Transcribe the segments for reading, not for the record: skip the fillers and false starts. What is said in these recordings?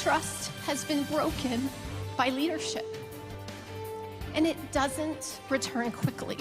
Trust has been broken by leadership, and it doesn't return quickly.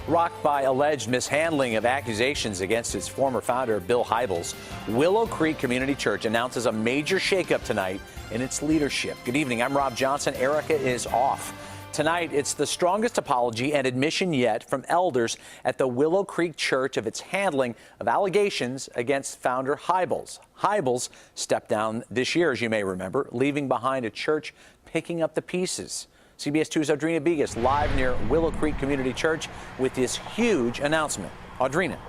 Rocked by alleged mishandling of accusations against its former founder, Bill Hybels, Willow Creek Community Church announces a major shakeup tonight in its leadership. Good evening. I'm Rob Johnson. Erica is off. Tonight, it's the strongest apology and admission yet from elders at the Willow Creek Church of its handling of allegations against founder Hybels. Hybels stepped down this year, as you may remember, leaving behind a church picking up the pieces. CBS 2's Audrina Begas live near Willow Creek Community Church with this huge announcement. Audrina.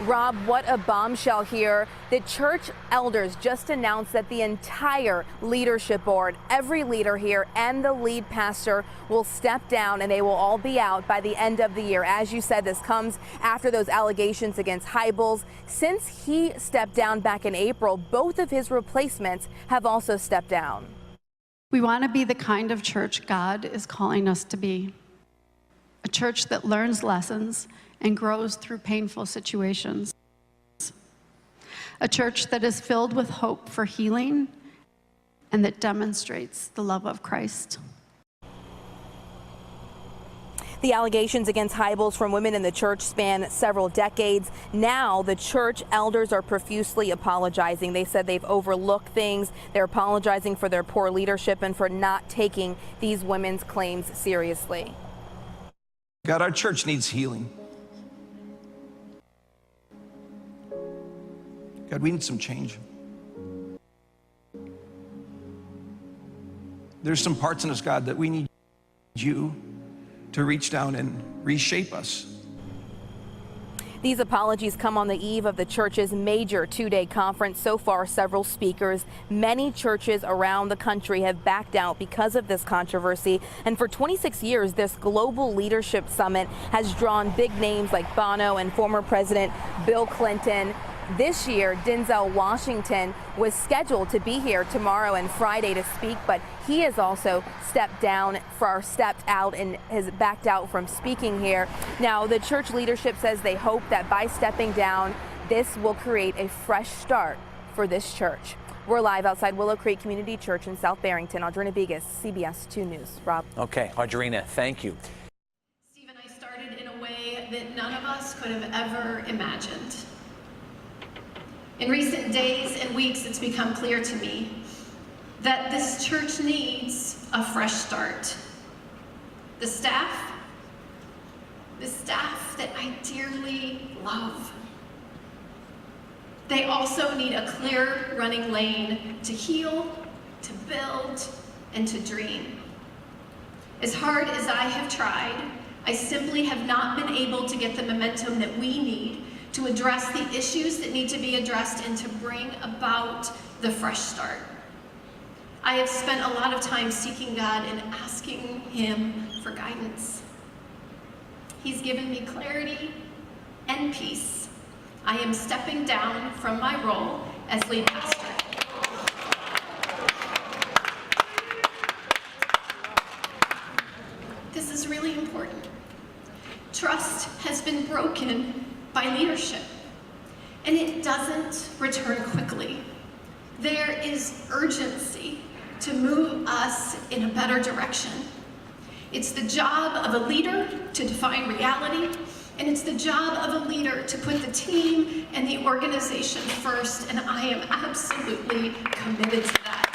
Rob, what a bombshell here. The church elders just announced that the entire leadership board, every leader here and the lead pastor will step down, and they will all be out by the end of the year. As you said, this comes after those allegations against Hybels. Since he stepped down back in April, both of his replacements have also stepped down. We want to be the kind of church God is calling us to be. A church that learns lessons and grows through painful situations. A church that is filled with hope for healing and that demonstrates the love of Christ. The allegations against Hybels from women in the church span several decades. Now the church elders are profusely apologizing. They said they've overlooked things. They're apologizing for their poor leadership and for not taking these women's claims seriously. God, our church needs healing. God, we need some change. There's some parts in us, God, that we need you to reach down and reshape us. These apologies come on the eve of the church's major two-day conference. So far, several speakers, many churches around the country have backed out because of this controversy. And for 26 years, this global leadership summit has drawn big names like Bono and former President Bill Clinton. This year, Denzel Washington was scheduled to be here tomorrow and Friday to speak, but he has also stepped out and has backed out from speaking here. Now, the church leadership says they hope that by stepping down, this will create a fresh start for this church. We're live outside Willow Creek Community Church in South Barrington. Audrina Begas, CBS 2 News. Rob. Okay, Audrina, thank you. Stephen, I started in a way that none of us could have ever imagined. In recent days and weeks, it's become clear to me that this church needs a fresh start. The staff that I dearly love, they also need a clear running lane to heal, to build, and to dream. As hard as I have tried, I simply have not been able to get the momentum that we need to address the issues that need to be addressed and to bring about the fresh start. I have spent a lot of time seeking God and asking Him for guidance. He's given me clarity and peace. I am stepping down from my role as lead pastor. This is really important. Trust has been broken by leadership, and it doesn't return quickly. There is urgency to move us in a better direction. It's the job of a leader to define reality, and it's the job of a leader to put the team and the organization first, and I am absolutely committed to that.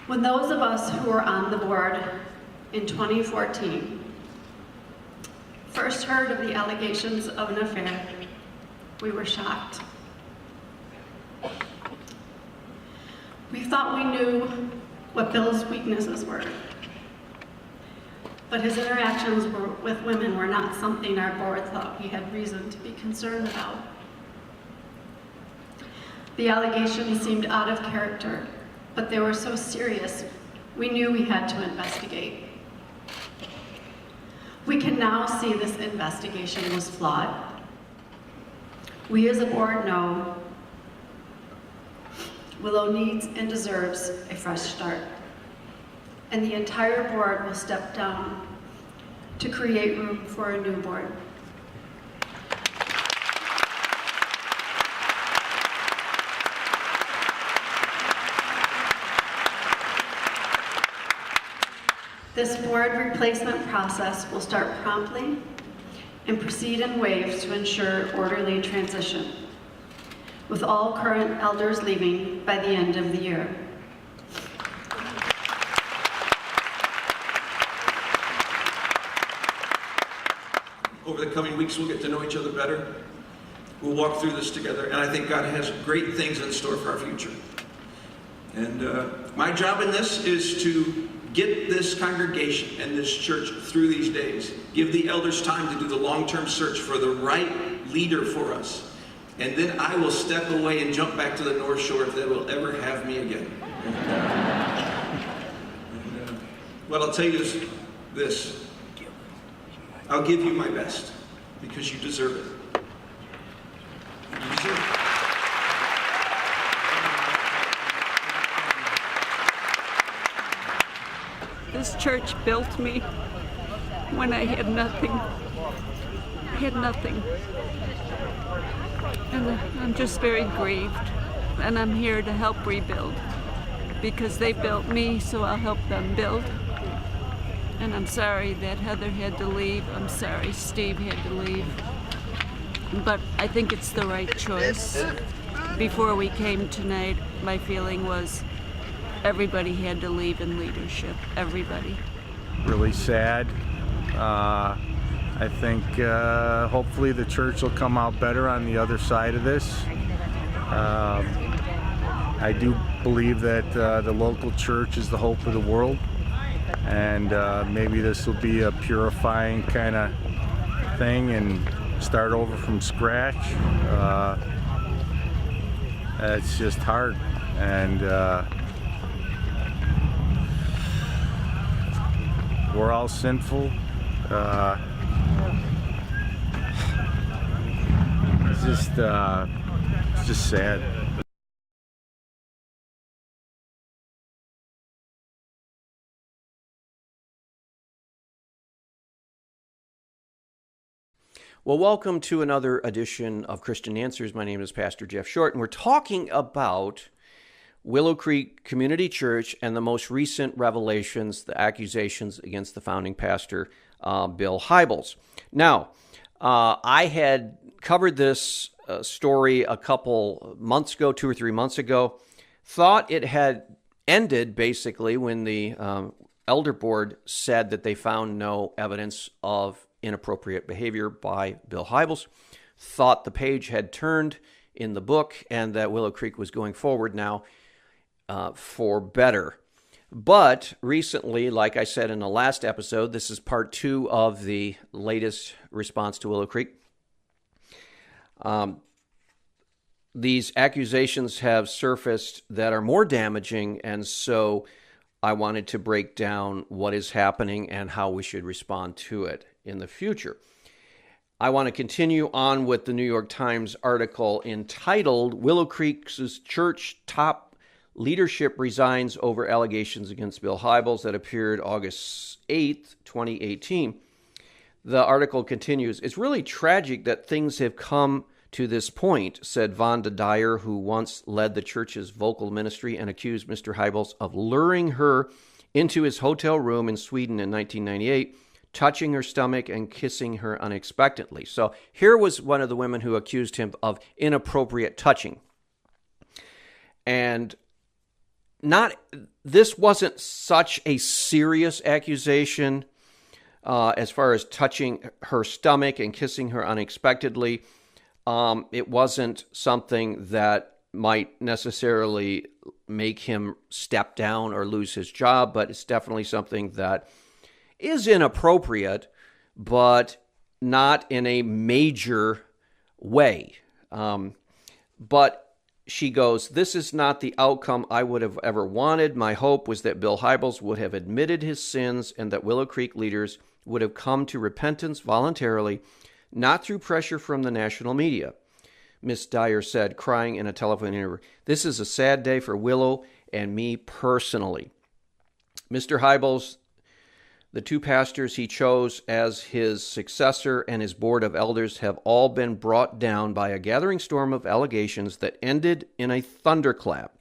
When those of us who were on the board in 2014 first heard of the allegations of an affair, we were shocked. We thought we knew what Bill's weaknesses were, but his interactions with women were not something our board thought we had reason to be concerned about. The allegations seemed out of character, but they were so serious, we knew we had to investigate. We can now see this investigation was flawed. We as a board know Willow needs and deserves a fresh start, and the entire board will step down to create room for a new board. This board replacement process will start promptly and proceed in waves to ensure orderly transition, with all current elders leaving by the end of the year. Over the coming weeks, we'll get to know each other better. We'll walk through this together, and I think God has great things in store for our future. And my job in this is to get this congregation and this church through these days. Give the elders time to do the long-term search for the right leader for us. And then I will step away and jump back to the North Shore if they will ever have me again. What I'll tell you is this. I'll give you my best because you deserve it. You deserve it. This church built me when I had nothing. I had nothing. And I'm just very grieved. And I'm here to help rebuild. Because they built me, so I'll help them build. And I'm sorry that Heather had to leave. I'm sorry Steve had to leave. But I think it's the right choice. Before we came tonight, my feeling was everybody had to leave in leadership. Everybody. Really sad. I think hopefully the church will come out better on the other side of this. I do believe that the local church is the hope of the world, and maybe this will be a purifying kind of thing and start over from scratch. It's just hard, and we're all sinful. It's just sad. Well, welcome to another edition of Christian Answers. My name is Pastor Jeff Short, and we're talking about Willow Creek Community Church and the most recent revelations, the accusations against the founding pastor, Bill Hybels. Now, I had covered this story a couple months ago, 2 or 3 months ago. Thought it had ended basically when the elder board said that they found no evidence of inappropriate behavior by Bill Hybels. Thought the page had turned in the book and that Willow Creek was going forward now for better. But recently, like I said in the last episode, this is part 2 of the latest response to Willow Creek. These accusations have surfaced that are more damaging, and so I wanted to break down what is happening and how we should respond to it in the future. I want to continue on with the New York Times article entitled Willow Creek's Church Top Leadership Resigns Over Allegations Against Bill Hybels that appeared August 8th, 2018. The article continues, "It's really tragic that things have come to this point," said Vonda Dyer, who once led the church's vocal ministry and accused Mr. Hybels of luring her into his hotel room in Sweden in 1998, touching her stomach and kissing her unexpectedly. So here was one of the women who accused him of inappropriate touching. And this wasn't such a serious accusation as far as touching her stomach and kissing her unexpectedly. It wasn't something that might necessarily make him step down or lose his job, but it's definitely something that is inappropriate, but not in a major way. But she goes, "This is not the outcome I would have ever wanted. My hope was that Bill Hybels would have admitted his sins and that Willow Creek leaders would have come to repentance voluntarily, not through pressure from the national media," Miss Dyer said, crying in a telephone interview. "This is a sad day for Willow and me personally." Mr. Hybels, the 2 pastors he chose as his successor, and his board of elders have all been brought down by a gathering storm of allegations that ended in a thunderclap.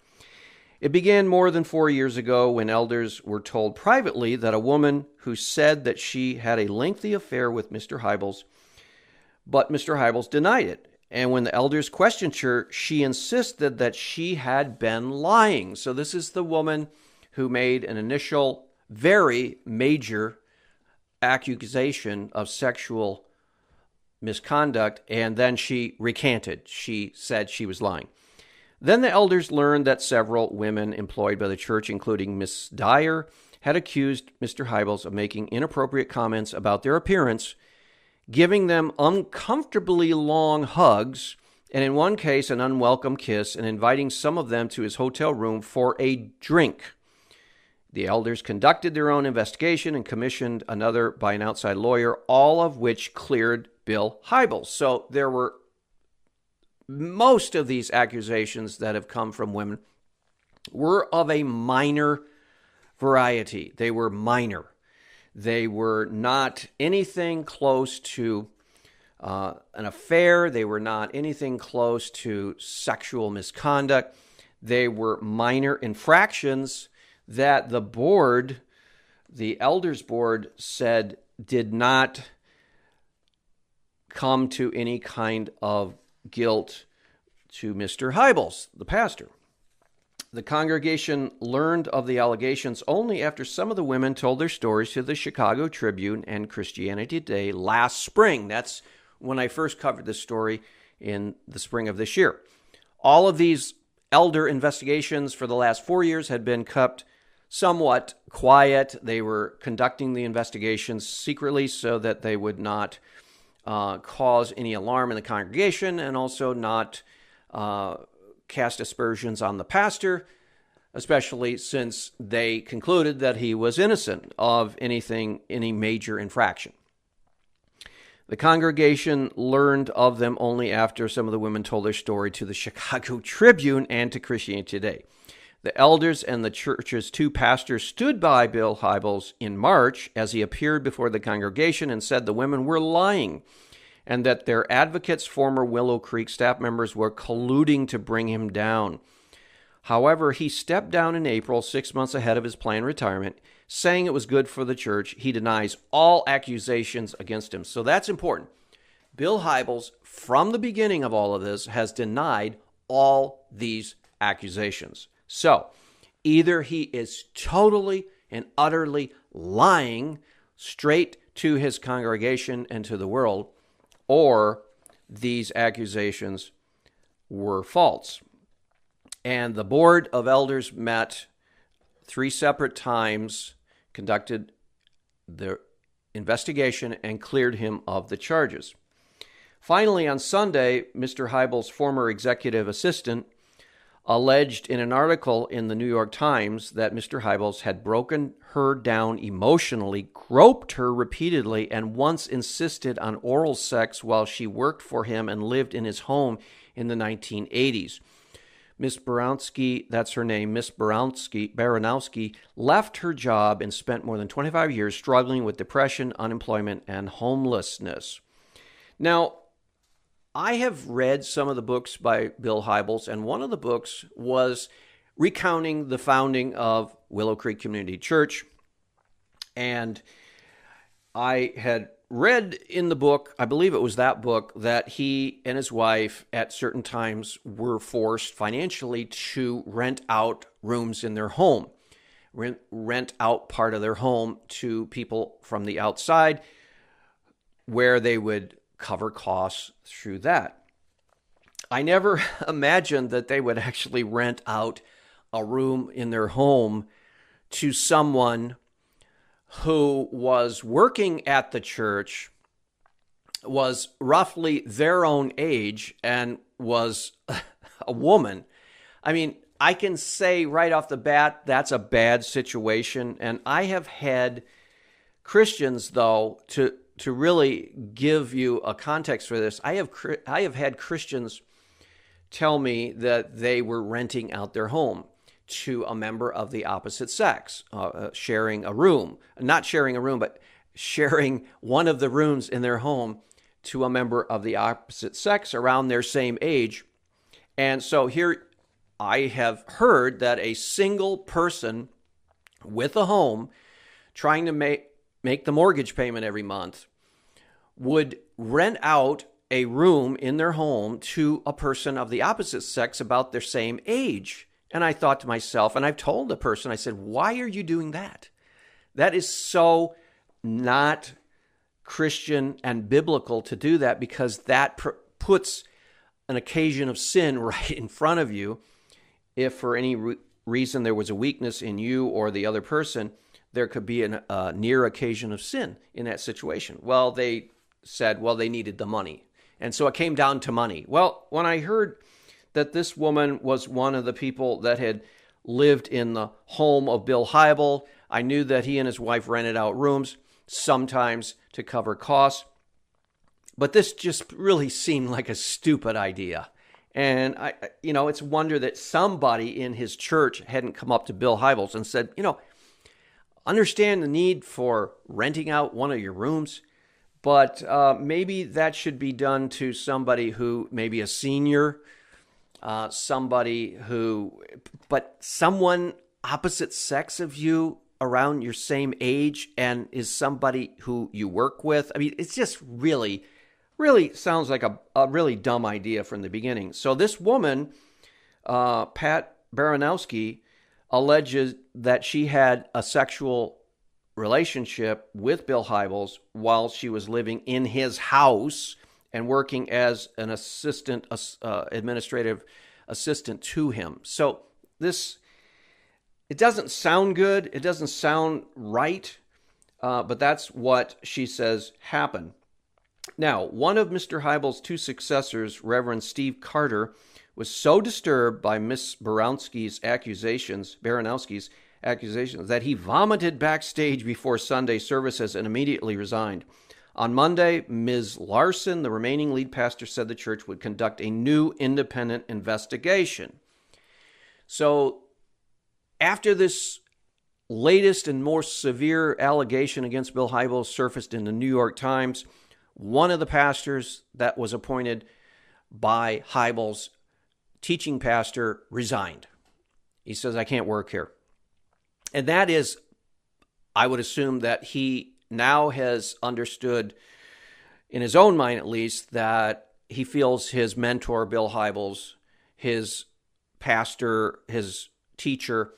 It began more than 4 years ago when elders were told privately that a woman who said that she had a lengthy affair with Mr. Hybels, but Mr. Hybels denied it. And when the elders questioned her, she insisted that she had been lying. So this is the woman who made an initial, very major accusation of sexual misconduct, and then she recanted. She said she was lying. Then the elders learned that several women employed by the church, including Miss Dyer, had accused Mr. Hybels of making inappropriate comments about their appearance, giving them uncomfortably long hugs, and in one case, an unwelcome kiss, and inviting some of them to his hotel room for a drink. The elders conducted their own investigation and commissioned another by an outside lawyer, all of which cleared Bill Hybels. So there were most of these accusations that have come from women were of a minor variety. They were minor. They were not anything close to an affair. They were not anything close to sexual misconduct. They were minor infractions that the board, the elders board, said did not come to any kind of guilt to Mr. Hybels, the pastor. The congregation learned of the allegations only after some of the women told their stories to the Chicago Tribune and Christianity Today last spring. That's when I first covered this story in the spring of this year. All of these elder investigations for the last 4 years had been kept somewhat quiet. They were conducting the investigations secretly so that they would not cause any alarm in the congregation, and also not cast aspersions on the pastor, especially since they concluded that he was innocent of any major infraction. The congregation learned of them only after some of the women told their story to the Chicago Tribune and to Christianity Today. The elders and the church's two pastors stood by Bill Hybels in March as he appeared before the congregation and said the women were lying and that their advocates, former Willow Creek staff members, were colluding to bring him down. However, he stepped down in April, 6 months ahead of his planned retirement, saying it was good for the church. He denies all accusations against him. So that's important. Bill Hybels, from the beginning of all of this, has denied all these accusations. So either he is totally and utterly lying straight to his congregation and to the world, or these accusations were false. And the board of elders met 3 separate times, conducted the investigation, and cleared him of the charges. Finally, on Sunday, Mr. Hybels' former executive assistant alleged in an article in the New York Times that Mr. Hybels had broken her down emotionally, groped her repeatedly, and once insisted on oral sex while she worked for him and lived in his home in the 1980s. Miss Baranowski, that's her name, Miss Baranowski, left her job and spent more than 25 years struggling with depression, unemployment, and homelessness. Now, I have read some of the books by Bill Hybels, and one of the books was recounting the founding of Willow Creek Community Church. And I had read in the book, I believe it was that book, that he and his wife at certain times were forced financially to rent out rooms in their home, rent out part of their home to people from the outside, where they would cover costs through that. I never imagined that they would actually rent out a room in their home to someone who was working at the church, was roughly their own age, and was a woman. I mean, I can say right off the bat, that's a bad situation. And I have had Christians, though, to really give you a context for this, I have had Christians tell me that they were renting out their home to a member of the opposite sex, sharing a room, not sharing a room, but sharing one of the rooms in their home to a member of the opposite sex around their same age. And so here I have heard that a single person with a home trying to make the mortgage payment every month would rent out a room in their home to a person of the opposite sex about their same age. And I thought to myself, and I've told the person, I said, why are you doing that? That is so not Christian and biblical to do that, because that puts an occasion of sin right in front of you. If for any reason there was a weakness in you or the other person, there could be a near occasion of sin in that situation. Well, they said, well, they needed the money. And so it came down to money. Well, when I heard that this woman was one of the people that had lived in the home of Bill Hybels, I knew that he and his wife rented out rooms, sometimes to cover costs. But this just really seemed like a stupid idea. And it's a wonder that somebody in his church hadn't come up to Bill Hybels and said, understand the need for renting out one of your rooms, but maybe that should be done to somebody who maybe a senior, but someone opposite sex of you, around your same age, and is somebody who you work with. I mean, it's just really sounds like a really dumb idea from the beginning. So this woman, Pat Baranowski, alleges that she had a sexual relationship with Bill Hybels while she was living in his house and working as an administrative assistant to him. So it doesn't sound good. It doesn't sound right, but that's what she says happened. Now, one of Mr. Hybels' two successors, Reverend Steve Carter, was so disturbed by Miss Baranowski's accusations that he vomited backstage before Sunday services and immediately resigned. On Monday, Ms. Larson, the remaining lead pastor, said the church would conduct a new independent investigation. So, after this latest and more severe allegation against Bill Hybels surfaced in the New York Times, one of the pastors that was appointed by Hybels, teaching pastor, resigned. He says, I can't work here. And that is, I would assume that he now has understood, in his own mind at least, that he feels his mentor, Bill Hybels, his pastor, his teacher,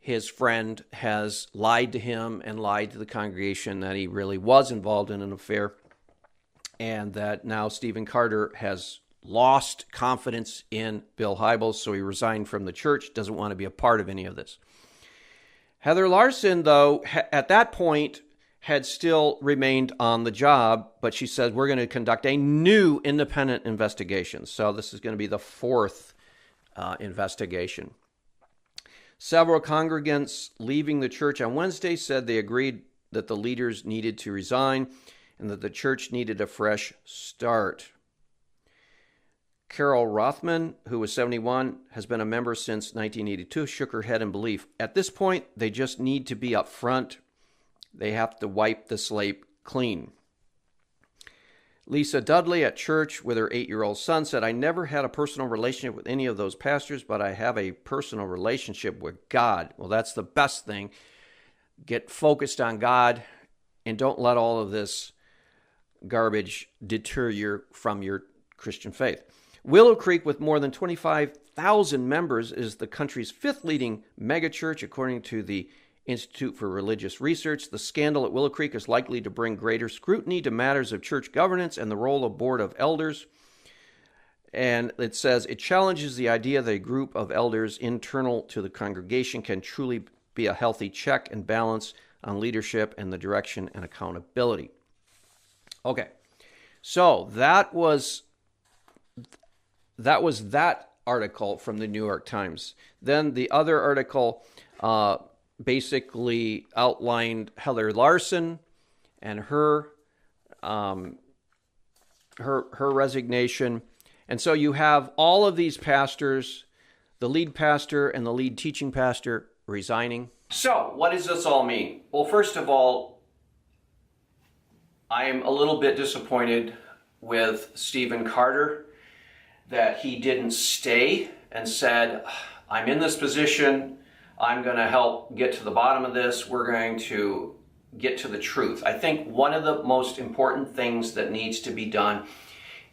his friend, has lied to him and lied to the congregation, that he really was involved in an affair, and that now Stephen Carter has lost confidence in Bill Hybels, so he resigned from the church, doesn't want to be a part of any of this. Heather Larson, though, at that point had still remained on the job, but she said, we're going to conduct a new independent investigation. So this is going to be the fourth investigation. Several congregants leaving the church on Wednesday said they agreed that the leaders needed to resign and that the church needed a fresh start. Carol Rothman, who was 71, has been a member since 1982, shook her head in belief. At this point, they just need to be upfront. They have to wipe the slate clean. Lisa Dudley at church with her 8-year-old son said, I never had a personal relationship with any of those pastors, but I have a personal relationship with God. Well, that's the best thing. Get focused on God and don't let all of this garbage deter you from your Christian faith. Willow Creek, with more than 25,000 members, is the country's fifth leading megachurch, according to the Institute for Religious Research. The scandal at Willow Creek is likely to bring greater scrutiny to matters of church governance and the role of board of elders. And it says it challenges the idea that a group of elders internal to the congregation can truly be a healthy check and balance on leadership and the direction and accountability. Okay, so that was that article from the New York Times. Then the other article basically outlined Heather Larson and her resignation. And so you have all of these pastors, the lead pastor and the lead teaching pastor, resigning. So what does this all mean? Well, first of all, I am a little bit disappointed with Stephen Carter that he didn't stay and said, I'm in this position, I'm going to help get to the bottom of this, we're going to get to the truth. I think one of the most important things that needs to be done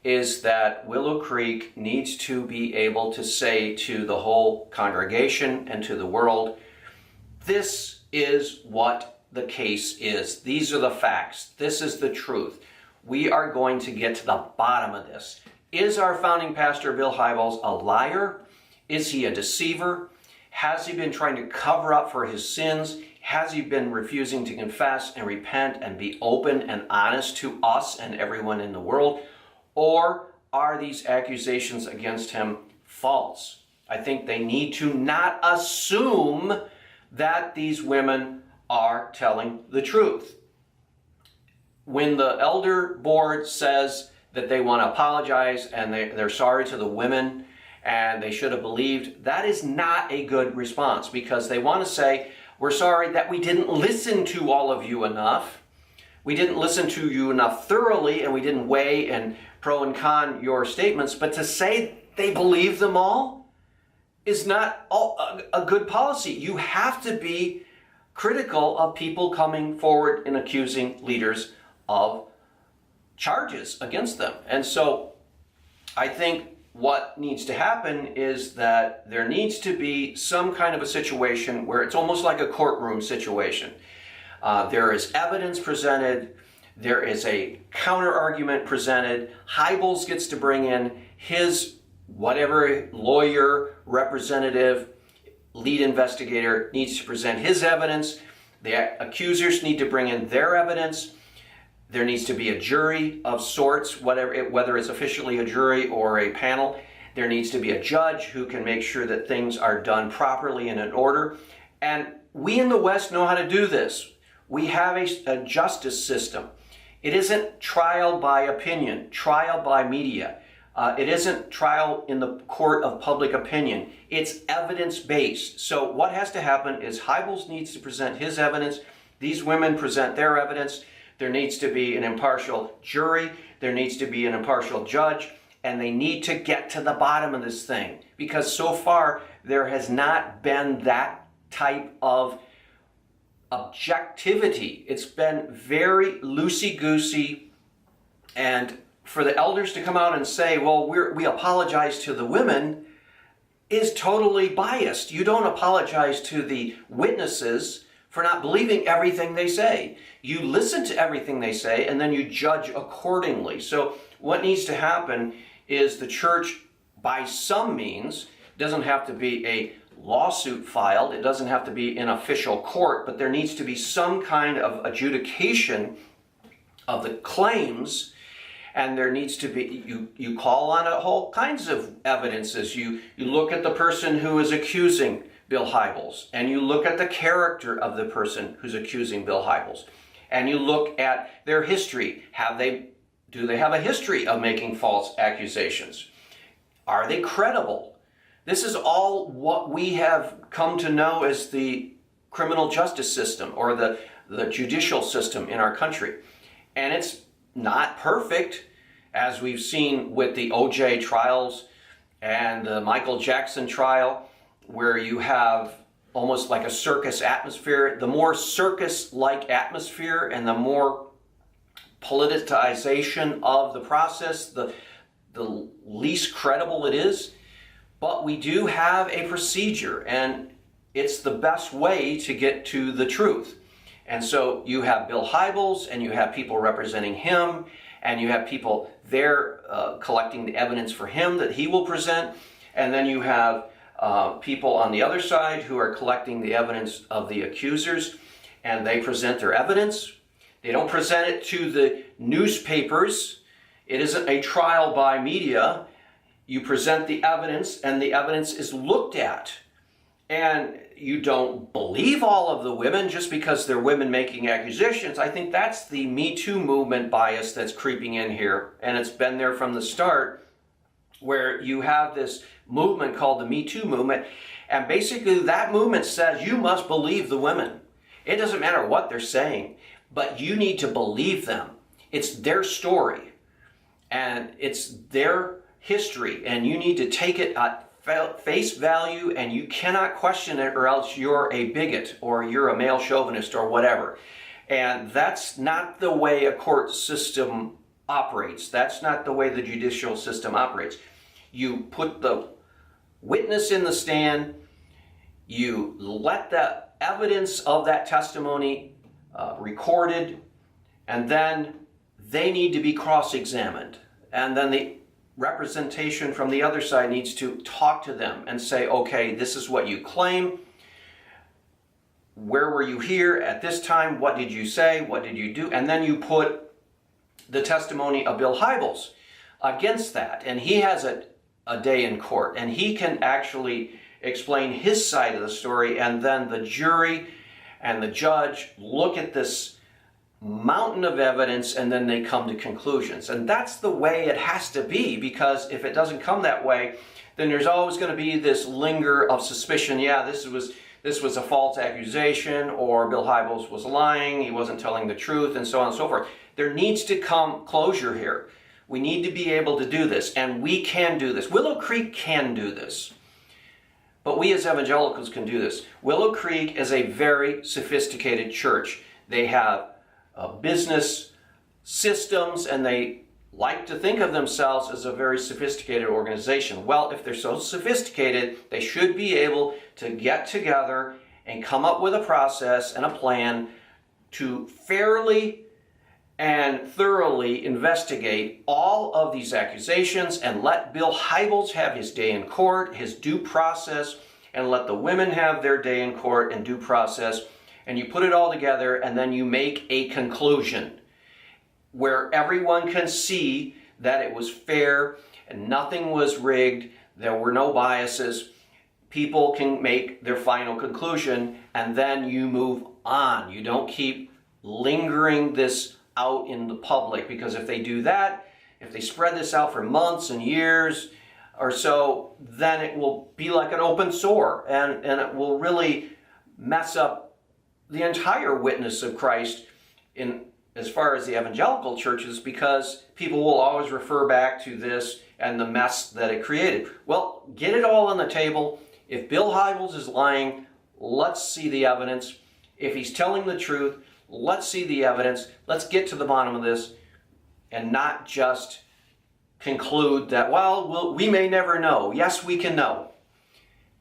is that Willow Creek needs to be able to say to the whole congregation and to the world, this is what the case is. These are the facts. This is the truth. We are going to get to the bottom of this. Is our founding pastor, Bill Hybels, a liar? Is he a deceiver? Has he been trying to cover up for his sins? Has he been refusing to confess and repent and be open and honest to us and everyone in the world? Or are these accusations against him false? I think they need to not assume that these women are telling the truth. When the elder board says that they want to apologize and they're sorry to the women and they should have believed, that is not a good response, because they want to say, we're sorry that we didn't listen to all of you enough. We didn't listen to you enough thoroughly, and we didn't weigh and pro and con your statements. But to say they believe them all is not a good policy. You have to be critical of people coming forward and accusing leaders of charges against them. And so I think what needs to happen is that there needs to be some kind of a situation where it's almost like a courtroom situation. There is evidence presented, there is a counter argument presented, Hybels gets to bring in his whatever lawyer, representative, lead investigator needs to present his evidence, the accusers need to bring in their evidence. There needs to be a jury of sorts, whether it's officially a jury or a panel. There needs to be a judge who can make sure that things are done properly and in order. And we in the West know how to do this. We have a justice system. It isn't trial by opinion, trial by media. It isn't trial in the court of public opinion. It's evidence-based. So what has to happen is Hybels needs to present his evidence. These women present their evidence. There needs to be an impartial jury, there needs to be an impartial judge, and they need to get to the bottom of this thing. Because so far, there has not been that type of objectivity. It's been very loosey-goosey, and for the elders to come out and say, well, we apologize to the women, is totally biased. You don't apologize to the witnesses for not believing everything they say. You listen to everything they say and then you judge accordingly. So what needs to happen is the church, by some means, doesn't have to be a lawsuit filed, it doesn't have to be in official court, but there needs to be some kind of adjudication of the claims, and there needs to be, you call on all kinds of evidences. You look at the person who is accusing Bill Hybels, and you look at the character of the person who's accusing Bill Hybels, and you look at their history. Do they have a history of making false accusations? Are they credible? This is all what we have come to know as the criminal justice system or the judicial system in our country. And it's not perfect, as we've seen with the OJ trials and the Michael Jackson trial, where you have almost like a circus atmosphere. The more circus-like atmosphere and the more politicization of the process, the least credible it is. But we do have a procedure, and it's the best way to get to the truth. And so you have Bill Hybels, and you have people representing him, and you have people there collecting the evidence for him that he will present, and then you have people on the other side who are collecting the evidence of the accusers, and they present their evidence. They don't present it to the newspapers. It isn't a trial by media. You present the evidence, and the evidence is looked at. And you don't believe all of the women just because they're women making accusations. I think that's the Me Too movement bias that's creeping in here, and it's been there from the start, where you have this movement called the Me Too movement, and basically that movement says you must believe the women. It doesn't matter what they're saying, but you need to believe them. It's their story, and it's their history, and you need to take it at face value, and you cannot question it, or else you're a bigot or you're a male chauvinist or whatever. And that's not the way a court system operates. That's not the way the judicial system operates. You put the witness in the stand, you let the evidence of that testimony recorded, and then they need to be cross-examined. And then the representation from the other side needs to talk to them and say, okay, this is what you claim. Where were you here at this time? What did you say? What did you do? And then you put the testimony of Bill Hybels against that. And he has a day in court, and he can actually explain his side of the story, and then the jury and the judge look at this mountain of evidence, and then they come to conclusions. And that's the way it has to be, because if it doesn't come that way, then there's always going to be this linger of suspicion. Yeah, this was a false accusation, or Bill Hybels was lying, he wasn't telling the truth, and so on and so forth. There needs to come closure here. We need to be able to do this, and we can do this. Willow Creek can do this. But we as evangelicals can do this. Willow Creek is a very sophisticated church. They have business systems, and they like to think of themselves as a very sophisticated organization. Well, if they're so sophisticated, they should be able to get together and come up with a process and a plan to fairly and thoroughly investigate all of these accusations, and let Bill Hybels have his day in court, his due process, and let the women have their day in court and due process. And you put it all together, and then you make a conclusion where everyone can see that it was fair and nothing was rigged, there were no biases. People can make their final conclusion, and then you move on. You don't keep lingering this out in the public, because if they do that, if they spread this out for months and years or so, then it will be like an open sore, and it will really mess up the entire witness of Christ in as far as the evangelical churches, because people will always refer back to this and the mess that it created. Well, get it all on the table. If Bill Hybels is lying, let's see the evidence. If he's telling the truth, let's see the evidence. Let's get to the bottom of this, and not just conclude that, well, we may never know. Yes, we can know.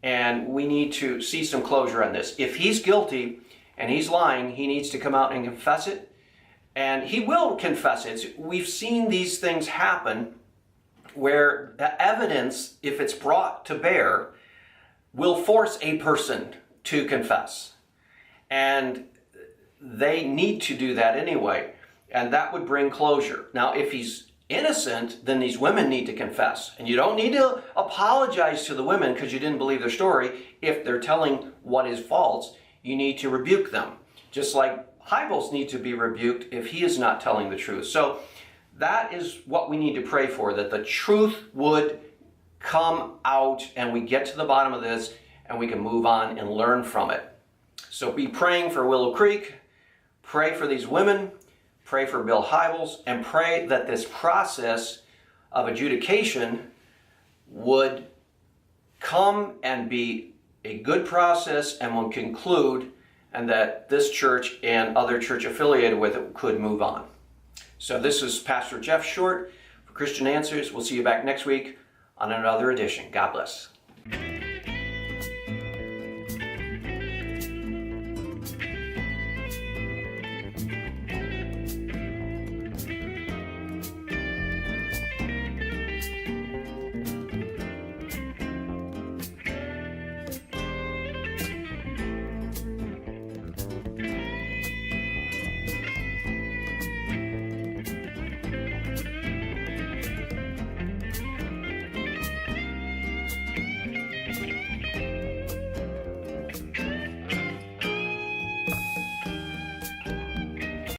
And we need to see some closure on this. If he's guilty and he's lying, he needs to come out and confess it. And he will confess it. We've seen these things happen where the evidence, if it's brought to bear, will force a person to confess. And they need to do that anyway, and that would bring closure. Now, if he's innocent, then these women need to confess. And you don't need to apologize to the women because you didn't believe their story. If they're telling what is false, you need to rebuke them. Just like Hybels needs to be rebuked if he is not telling the truth. So that is what we need to pray for, that the truth would come out and we get to the bottom of this and we can move on and learn from it. So be praying for Willow Creek. Pray for these women, pray for Bill Hybels, and pray that this process of adjudication would come and be a good process and will conclude, and that this church and other church affiliated with it could move on. So this is Pastor Jeff Short for Christian Answers. We'll see you back next week on another edition. God bless.